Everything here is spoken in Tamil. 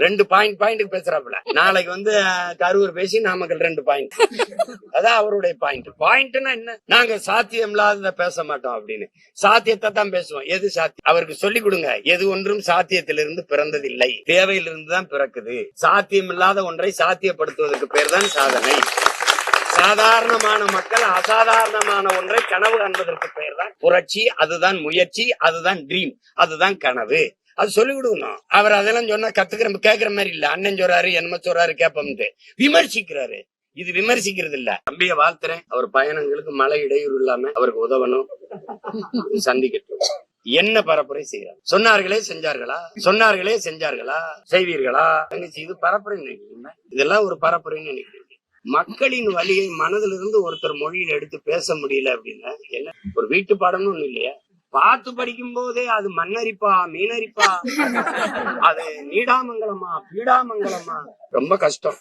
2 பாயிண்ட்டுக்கு பேசுறாப்புல. நாளைக்கு வந்து கரூர் பேசி நாமக்கல் 2 பாயிண்ட். அதான் அவருடைய பாயிண்ட்னா என்ன? நாங்க சாத்தியம் இல்லாதத பேச மாட்டோம் அப்படின்னு. சாத்தியத்தை தான் பேசுவோம். எது சாத்தியம் அவருக்கு சொல்லிக் கொடுங்க. எது ஒன்றும் சாத்தியத்திலிருந்து பிறந்ததில்லை, தேவையிலிருந்து தான் பிறக்குது. சாத்தியம் இல்லாத ஒன்றை சாத்தியப்படுத்துவதற்கு பேர் தான் சாதனை. சாதாரணமான மக்கள் அசாதாரணமான ஒன்றை கனவு காண்பதற்கு பெயர் தான் புரட்சி. அதுதான் முயற்சி, அதுதான் ட்ரீம், அதுதான் கனவு. அது சொல்லி கொடுக்கணும். அவர் அதெல்லாம் சொன்னா கேட்கிற மாதிரி இல்ல. அண்ணன் சொல்றாரு, என்னமோ சொல்றாரு கேப்பம்ட்டு விமர்சிக்கிறாரு. இது விமர்சிக்கிறது இல்ல. தம்பிய வாழ்த்துறேன். அவர் பயணங்களுக்கு மழை இடையூறு இல்லாம அவருக்கு உதவணும், சந்திக்கட்டும். என்ன பரப்புரை செய்யறாங்க? சொன்னார்களே செஞ்சார்களா, செய்வீர்களா? இது பரப்புரை நினைக்கிறீங்க? இதெல்லாம் ஒரு பரப்புரைன்னு நினைக்கிறீங்க? மக்களின் வழியை மனதிலிருந்து ஒருத்தர் மொழியில எடுத்து பேச முடியல அப்படின்னா என்ன? ஒரு வீட்டு பாடம்னு ஒண்ணு இல்லையா? பார்த்து படிக்கும் போதே அது மண்ணரிப்பா, மீனரிப்பா, அது நீடாமங்கலமா, பீடாமங்கலமா, ரொம்ப கஷ்டம்.